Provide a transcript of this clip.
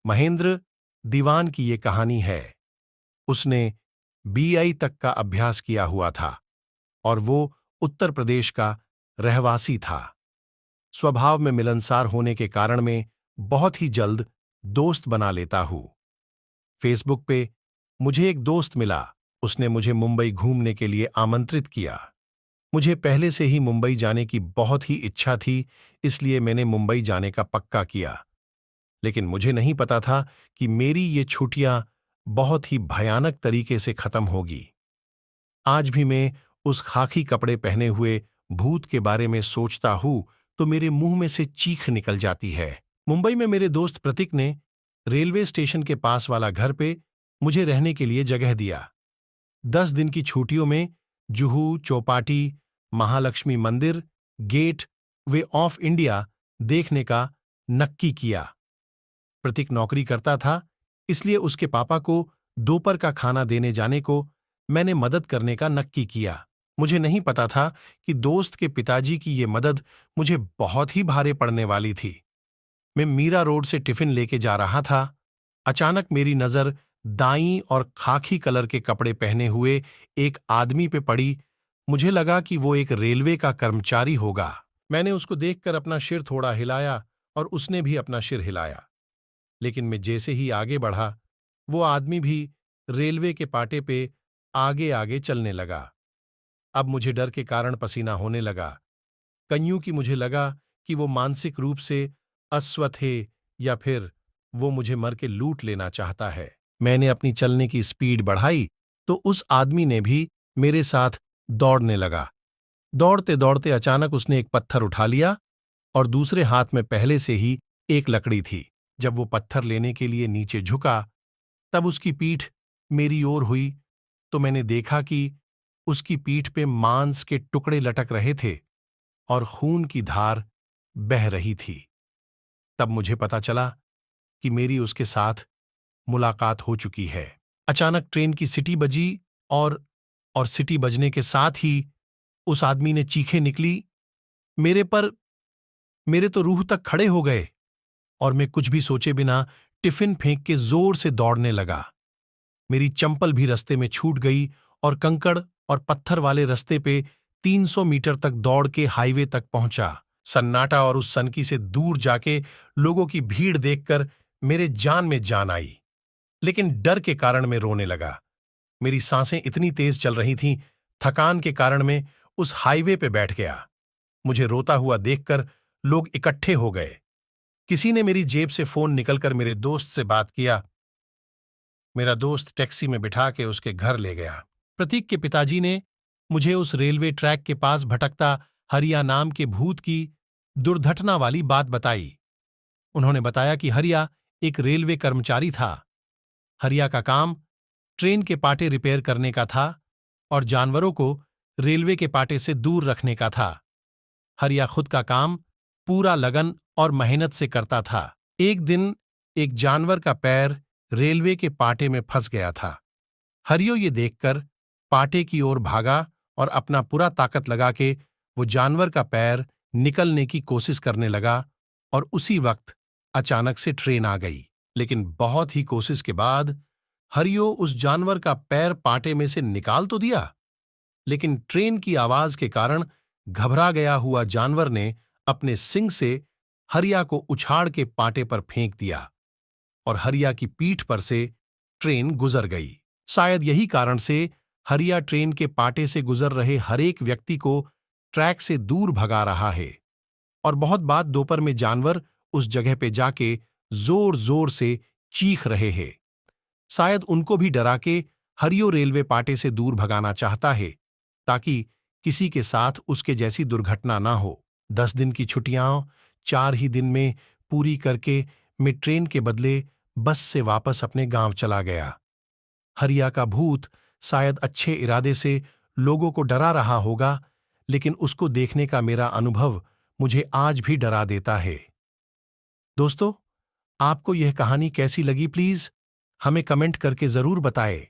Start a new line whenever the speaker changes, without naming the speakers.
महेंद्र दीवान की ये कहानी है। उसने बीआई तक का अभ्यास किया हुआ था और वो उत्तर प्रदेश का रहवासी था। स्वभाव में मिलनसार होने के कारण मैं बहुत ही जल्द दोस्त बना लेता हूं। फेसबुक पे मुझे एक दोस्त मिला। उसने मुझे मुंबई घूमने के लिए आमंत्रित किया। मुझे पहले से ही मुंबई जाने की बहुत ही इच्छा थी, इसलिए मैंने मुंबई जाने का पक्का किया। लेकिन मुझे नहीं पता था कि मेरी ये छुट्टियां बहुत ही भयानक तरीके से खत्म होगी। आज भी मैं उस खाकी कपड़े पहने हुए भूत के बारे में सोचता हूं तो मेरे मुंह में से चीख निकल जाती है। मुंबई में मेरे दोस्त प्रतीक ने रेलवे स्टेशन के पास वाला घर पे मुझे रहने के लिए जगह दिया। 10 दिन की छुट्टियों में जुहू, चौपाटी, महालक्ष्मी मंदिर, गेट वे ऑफ इंडिया देखने का नक्की किया। प्रतीक नौकरी करता था, इसलिए उसके पापा को दोपहर का खाना देने जाने को मैंने मदद करने का नक्की किया। मुझे नहीं पता था कि दोस्त के पिताजी की ये मदद मुझे बहुत ही भारे पड़ने वाली थी। मैं मीरा रोड से टिफिन लेके जा रहा था। अचानक मेरी नजर दाईं और खाकी कलर के कपड़े पहने हुए एक आदमी पे पड़ी। मुझे लगा कि वो एक रेलवे का कर्मचारी होगा। मैंने उसको देखकर अपना सिर थोड़ा हिलाया और उसने भी अपना सिर हिलाया। लेकिन मैं जैसे ही आगे बढ़ा, वो आदमी भी रेलवे के पाटे पे आगे आगे चलने लगा। अब मुझे डर के कारण पसीना होने लगा। कन्यू की मुझे लगा कि वो मानसिक रूप से अस्वस्थ है या फिर वो मुझे मर के लूट लेना चाहता है। मैंने अपनी चलने की स्पीड बढ़ाई तो उस आदमी ने भी मेरे साथ दौड़ने लगा। दौड़ते दौड़ते अचानक उसने एक पत्थर उठा लिया और दूसरे हाथ में पहले से ही एक लकड़ी थी। जब वो पत्थर लेने के लिए नीचे झुका, तब उसकी पीठ मेरी ओर हुई तो मैंने देखा कि उसकी पीठ पे मांस के टुकड़े लटक रहे थे और खून की धार बह रही थी। तब मुझे पता चला कि मेरी उसके साथ मुलाकात हो चुकी है। अचानक ट्रेन की सीटी बजी और सीटी बजने के साथ ही उस आदमी ने चीखें निकली मेरे पर। मेरे तो रूह तक खड़े हो गए और मैं कुछ भी सोचे बिना टिफिन फेंक के जोर से दौड़ने लगा। मेरी चंपल भी रास्ते में छूट गई और कंकड़ और पत्थर वाले रास्ते पे 300 मीटर तक दौड़ के हाईवे तक पहुंचा। सन्नाटा और उस सनकी से दूर जाके लोगों की भीड़ देखकर मेरे जान में जान आई। लेकिन डर के कारण मैं रोने लगा। मेरी सांसें इतनी तेज चल रही थीं, थकान के कारण मैं उस हाईवे पे बैठ गया। मुझे रोता हुआ देखकर लोग इकट्ठे हो गए। किसी ने मेरी जेब से फोन निकलकर मेरे दोस्त से बात किया। मेरा दोस्त टैक्सी में बिठा के उसके घर ले गया। प्रतीक के पिताजी ने मुझे उस रेलवे ट्रैक के पास भटकता हरिया नाम के भूत की दुर्घटना वाली बात बताई। उन्होंने बताया कि हरिया एक रेलवे कर्मचारी था। हरिया का काम ट्रेन के पाटे रिपेयर करने का था और जानवरों को रेलवे के पाटे से दूर रखने का था। हरिया खुद का काम पूरा लगन और मेहनत से करता था। एक दिन एक जानवर का पैर रेलवे के पाटे में फंस गया था। हरियो ये देखकर पाटे की ओर भागा और अपना पूरा ताकत लगा के वो जानवर का पैर निकलने की कोशिश करने लगा और उसी वक्त अचानक से ट्रेन आ गई। लेकिन बहुत ही कोशिश के बाद हरियो उस जानवर का पैर पाटे में से निकाल तो दिया, लेकिन ट्रेन की आवाज के कारण घबरा गया हुआ जानवर ने अपने सिंग से हरिया को उछाड़ के पाटे पर फेंक दिया और हरिया की पीठ पर से ट्रेन गुजर गई। शायद यही कारण से हरिया ट्रेन के पाटे से गुजर रहे हरेक व्यक्ति को ट्रैक से दूर भगा रहा है और बहुत बाद दोपहर में जानवर उस जगह पे जाके जोर जोर से चीख रहे हैं। शायद उनको भी डरा के हरियो रेलवे पाटे से दूर भगाना चाहता है ताकि किसी के साथ उसके जैसी दुर्घटना ना हो। 10 दिन की छुट्टियां 4 ही दिन में पूरी करके मैं ट्रेन के बदले बस से वापस अपने गांव चला गया। हरिया का भूत शायद अच्छे इरादे से लोगों को डरा रहा होगा, लेकिन उसको देखने का मेरा अनुभव मुझे आज भी डरा देता है। दोस्तों, आपको यह कहानी कैसी लगी प्लीज हमें कमेंट करके जरूर बताएं।